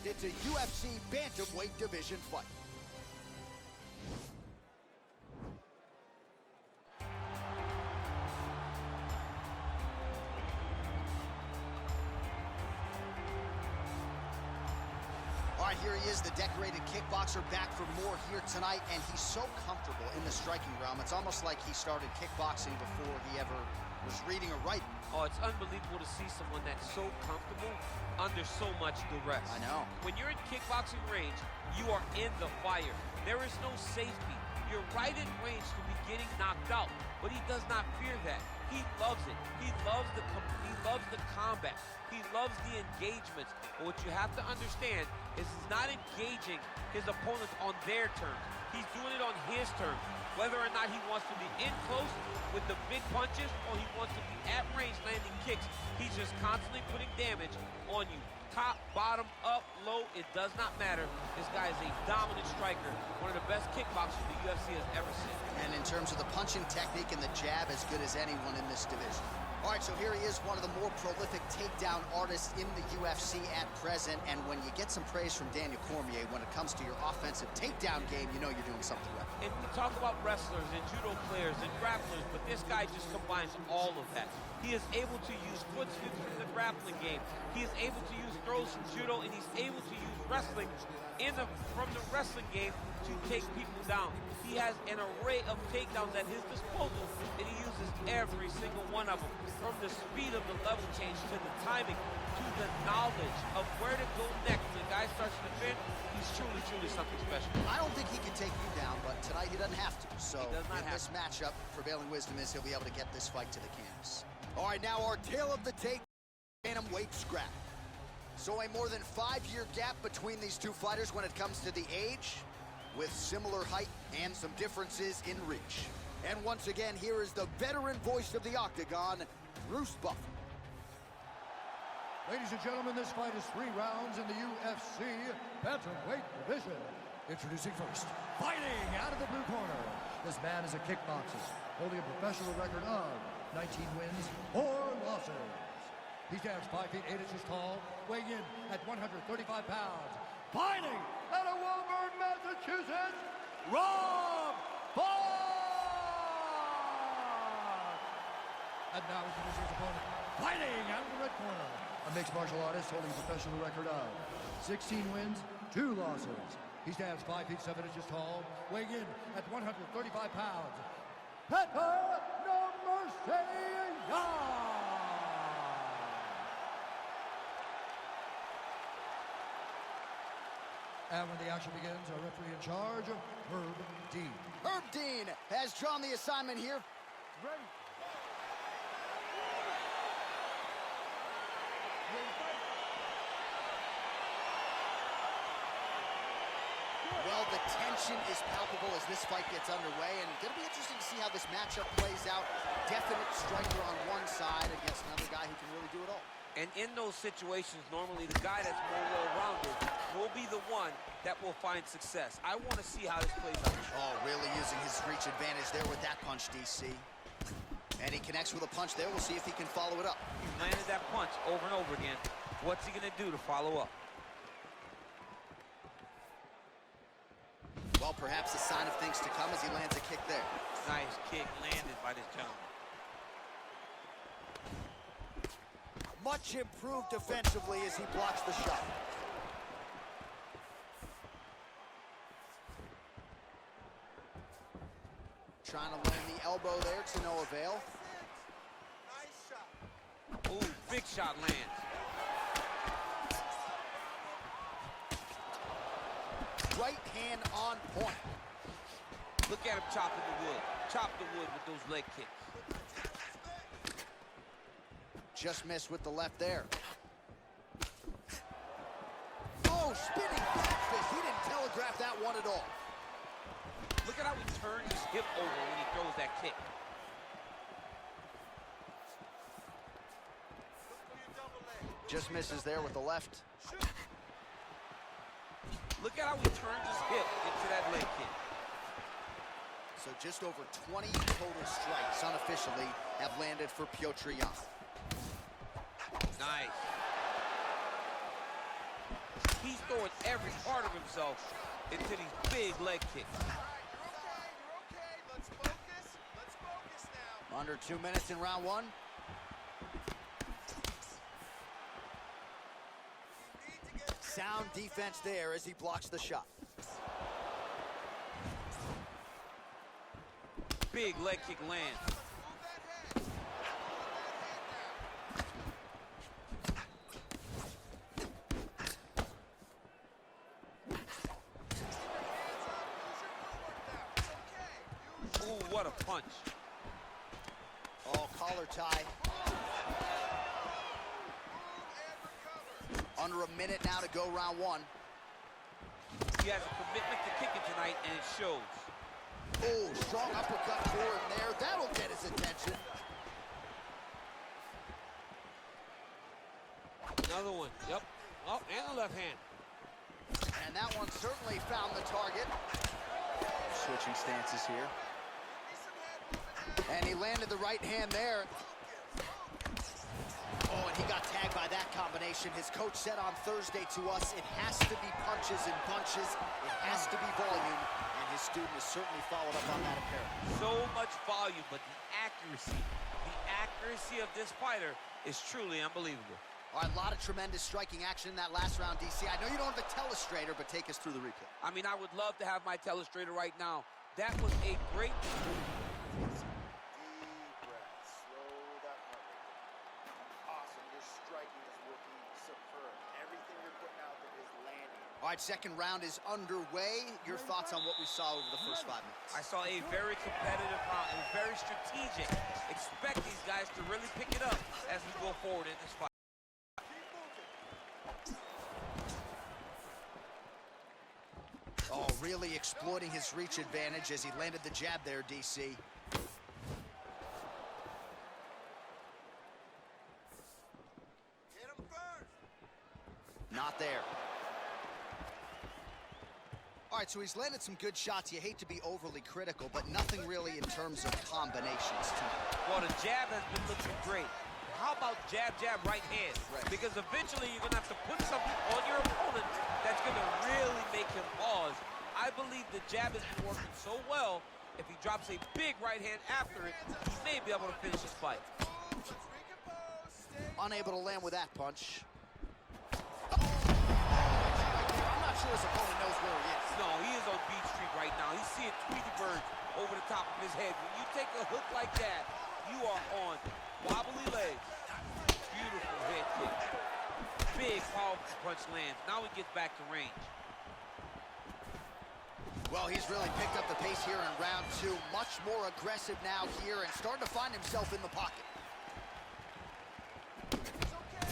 First, it's a UFC bantamweight division fight. All right, here he is, the decorated kickboxer, back for more here tonight, and he's so comfortable in the striking realm. It's almost like he started kickboxing before he ever was reading or writing. Oh, it's unbelievable to see someone that's so comfortable under so much duress. I know. When you're in kickboxing range, you are in the fire. There is no safety. You're right in range to be getting knocked out, but he does not fear that. He loves it. He loves the combat. He loves the engagements. But what you have to understand is he's not engaging his opponents on their terms. He's doing it on his terms. Whether or not he wants to be in close with the big punches or he wants to be at range landing kicks, he's just constantly putting damage on you. Top, bottom, up, low, it does not matter. This guy is a dominant striker, one of the best kickboxers the UFC has ever seen. And in terms of the punching technique and the jab, as good as anyone in this division. All right, so here he is, one of the more prolific takedown artists in the UFC at present. And when you get some praise from Daniel Cormier, when it comes to your offensive takedown game, you know you're doing something right. And we talk about wrestlers and judo players and grapplers, but this guy just combines all of that. He is able to use foot sweeps from the grappling game. He is able to use throws from judo, and he's able to use wrestling from the wrestling game to take people down. He has an array of takedowns at his disposal, and he uses every single one of them. From the speed of the level change to the timing to the knowledge of where to go next. When the guy starts to defend, he's truly, truly something special. I don't think he can take you down, but tonight he doesn't have to. So he does not in have this to. matchup, prevailing wisdom is he'll be able to get this fight to the canvas. All right, now our tale of the tape, bantamweight scrap. So a more than 5-year gap between these two fighters when it comes to the age, with similar height and some differences in reach. And once again, here is the veteran voice of the Octagon, Bruce Buffer. Ladies and gentlemen, this fight is 3 rounds in the UFC bantamweight division. Introducing first, fighting out of the blue corner. This man is a kickboxer, holding a professional record of 19 wins, 4 losses. He stands 5 feet 8 inches tall, weighing in at 135 pounds. Fighting out of Woburn, Massachusetts, Rob Font! And now introducing his opponent, fighting out of the red corner. A mixed martial artist holding a professional record of 16 wins, 2 losses. He stands 5 feet 7 inches tall, weighing in at 135 pounds. Peso Gallo! And when the action begins, our referee in charge, Herb Dean. Herb Dean has drawn the assignment here. Ready. Well, the tension is palpable as this fight gets underway, and it's going to be interesting to see how this matchup plays out. Definite striker on one side against another guy who can really do it all. And in those situations, normally the guy that's more well-rounded will be the one that will find success. I want to see how this plays out. Oh, really using his reach advantage there with that punch, DC. And he connects with a punch there. We'll see if he can follow it up. He's landed that punch over and over again. What's he going to do to follow up? Well, perhaps a sign of things to come as he lands a kick there. Nice kick landed by this gentleman. Much improved defensively as he blocks the shot. Trying to land the elbow there to no avail. Nice shot. Ooh, big shot lands. Right hand on point. Look at him chopping the wood. Chop the wood with those leg kicks. Just missed with the left there. Oh, spinning back fist. He didn't telegraph that one at all. Look at how he turns his hip over when he throws that kick. Just misses there with the left. Look at how he turns his hip into that leg kick. So just over 20 total strikes unofficially have landed for Piotr Jan. Nice. He's throwing every part of himself into these big leg kicks. All right, you're okay. Let's focus. Let's focus now. Under 2 minutes in round one. You need to get Sound defense there as he blocks the shot. Big leg kick lands. Move that head. Move that head now. Ooh, what a punch. Oh, collar tie. Under a minute now to go round one. He has a commitment to kicking tonight, and it shows. Oh, strong uppercut for him there. That'll get his attention. Another one. Yep. Oh, and the left hand. And that one certainly found the target. Switching stances here. And he landed the right hand there. Oh, and he got tagged by that combination. His coach said on Thursday to us, it has to be punches and bunches. It has to be volume. And his student has certainly followed up on that apparently. So much volume, but the accuracy of this fighter is truly unbelievable. All right, a lot of tremendous striking action in that last round, DC. I know you don't have a telestrator, but take us through the replay. I mean, I would love to have my telestrator right now. That was a great... Deep breath. Slow that heart rate down. Awesome. Your striking is looking superb. Everything you're putting out there is landing. All right, second round is underway. Your thoughts on what we saw over the first 5 minutes? I saw a very competitive round. It was very strategic. Expect these guys to really pick it up as we go forward in this fight. Oh, really exploiting his reach advantage as he landed the jab there, DC. Hit him first. Not there. All right, so he's landed some good shots. You hate to be overly critical, but nothing really in terms of combinations tonight. Well, the jab has been looking great. How about jab, jab, right hand? Right. Because eventually you're going to have to put something on your opponent that's going to really make him pause. I believe the jab has been working so well, if he drops a big right hand after it, he may be able to finish this fight. Let's recompose. Stay. Unable to land with that punch. I'm not sure his opponent knows where he is. No, he is on Beach Street right now. He's seeing Tweety Bird over the top of his head. When you take a hook like that, you are on wobbly legs. Beautiful head kick. Big, powerful punch lands. Now he gets back to range. Well, he's really picked up the pace here in round two. Much more aggressive now here and starting to find himself in the pocket.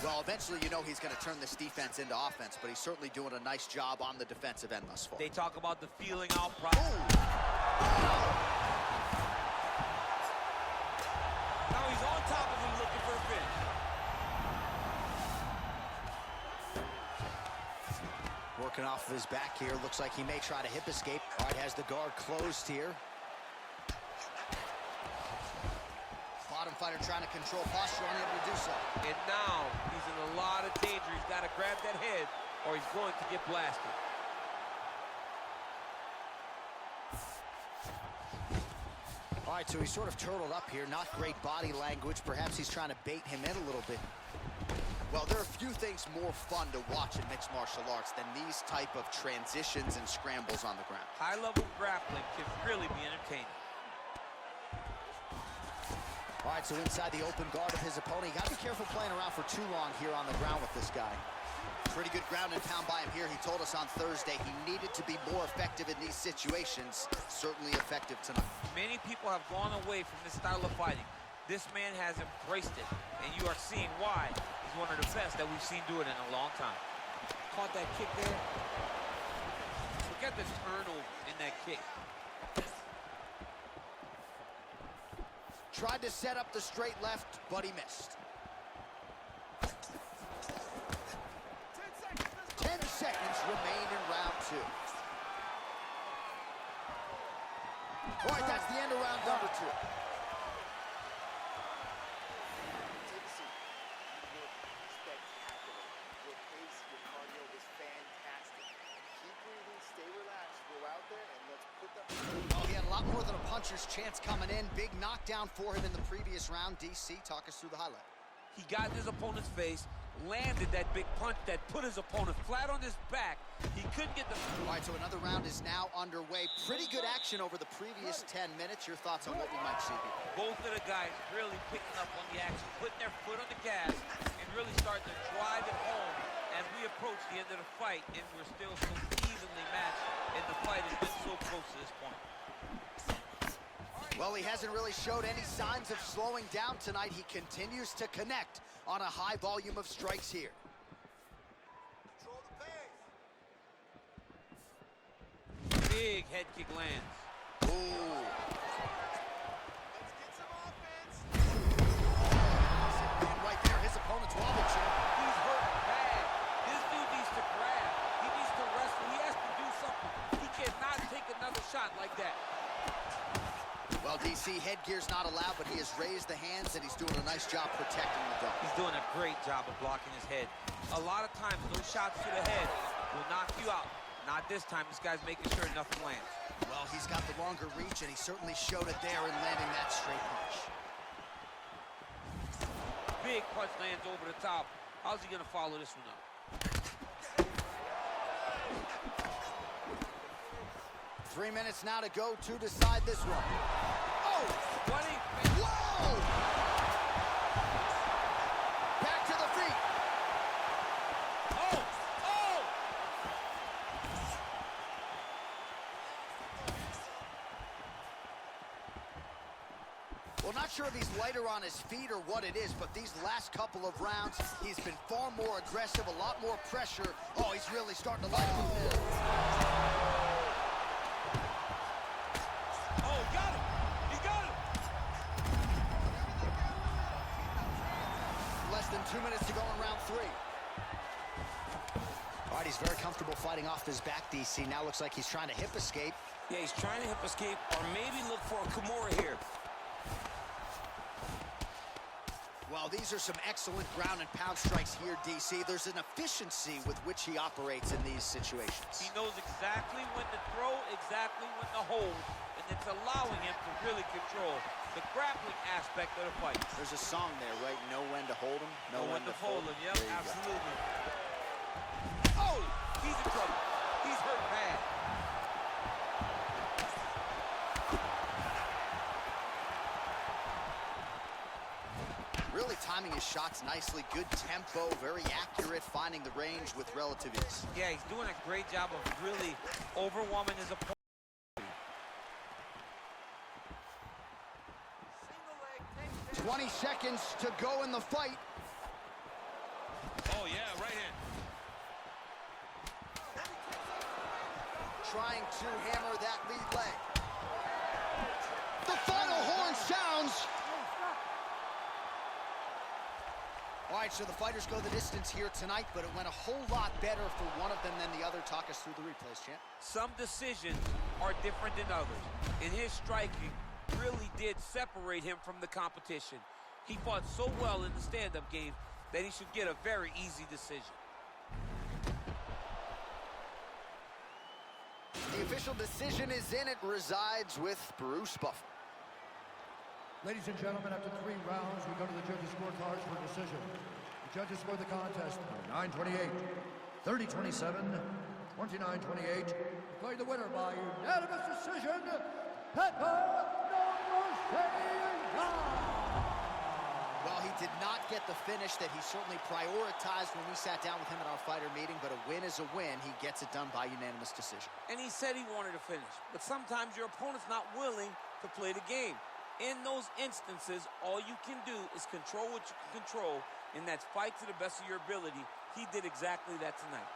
Well, eventually, you know he's going to turn this defense into offense, but he's certainly doing a nice job on the defensive end thus far. They talk about the feeling out process. Now he's on top of him looking for a finish. Working off of his back here. Looks like he may try to hip escape. All right, has the guard closed here. Bottom fighter trying to control posture, unable to do so. And now he's in a lot of danger. He's got to grab that head or he's going to get blasted. All right, so he's sort of turtled up here. Not great body language. Perhaps he's trying to bait him in a little bit. Well, there are few things more fun to watch in mixed martial arts than these type of transitions and scrambles on the ground. High-level grappling can really be entertaining. All right, so inside the open guard of his opponent. You got to be careful playing around for too long here on the ground with this guy. Pretty good ground and pound by him here. He told us on Thursday he needed to be more effective in these situations. Certainly effective tonight. Many people have gone away from this style of fighting. This man has embraced it, and you are seeing why he's one of the best that we've seen do it in a long time. Caught that kick there. Look at the turnover in that kick. Tried to set up the straight left, but he missed. 10 seconds remain in round two. All right, that's the end of round number two. Take a seat. You look spectacular. Your pace, your cardio is fantastic. lot more than a puncher's chance coming in. Big knockdown for him in the previous round. DC, talk us through the highlight. He got in his opponent's face, landed that big punch that put his opponent flat on his back. He couldn't get the... All right, so another round is now underway. Pretty good action over the previous 10 minutes. Your thoughts on what we might see here? Both of the guys really picking up on the action, putting their foot on the gas, and really starting to drive it home as we approach the end of the fight, and we're still so evenly matched, and the fight has been so close to this point. Well, he hasn't really showed any signs of slowing down tonight. He continues to connect on a high volume of strikes here. Control the pace. Big head kick lands. Ooh. Let's get some offense. And right there, his opponent's wobble champ. He's hurt bad. This dude needs to grab. He needs to wrestle. He has to do something. He cannot take another shot like that. Well, DC, headgear's not allowed, but he has raised the hands, and he's doing a nice job protecting the dome. He's doing a great job of blocking his head. A lot of times, those shots to the head will knock you out. Not this time. This guy's making sure nothing lands. Well, he's got the longer reach, and he certainly showed it there in landing that straight punch. Big punch lands over the top. How's he going to follow this one up? 3 minutes now to go to decide this one. Oh! 20. Whoa! Back to the feet. Oh! Oh! Well, not sure if he's lighter on his feet or what it is, but these last couple of rounds, he's been far more aggressive, a lot more pressure. Oh, he's really starting to light him up. Oh, got him! He got him! Less than 2 minutes to go in round 3. All right, he's very comfortable fighting off his back, DC. Now looks like he's trying to hip escape. Yeah, he's trying to hip escape or maybe look for a Kimura here. Well, these are some excellent ground and pound strikes here, DC. There's an efficiency with which he operates in these situations. He knows exactly when to throw, exactly when to hold, and it's allowing him to really control the grappling aspect of the fight. There's a song there, right? Know when to hold him, know when to fold him. Yep, There you go. absolutely. Oh, he's in trouble. He's hurt bad. Really timing his shots nicely. Good tempo, very accurate, finding the range with relative ease. Yeah, he's doing a great job of really overwhelming his opponent. 20 seconds to go in the fight. Oh, yeah, right hand. Trying to hammer that lead leg. The final horn sounds. All right, so the fighters go the distance here tonight, but it went a whole lot better for one of them than the other. Talk us through the replays, champ. Some decisions are different than others, and his striking really did separate him from the competition. He fought so well in the stand-up game that he should get a very easy decision. The official decision is in. It resides with Bruce Buffer. Ladies and gentlemen, after 3 rounds, we go to the judges' scorecards for decision. The judges scored the contest 9-28, 30-27, 29-28. Declared the winner by unanimous decision, Peso Gallo. Well, he did not get the finish that he certainly prioritized when we sat down with him at our fighter meeting, but a win is a win. He gets it done by unanimous decision. And he said he wanted to finish, but sometimes your opponent's not willing to play the game. In those instances, all you can do is control what you can control, and that's fight to the best of your ability. He did exactly that tonight.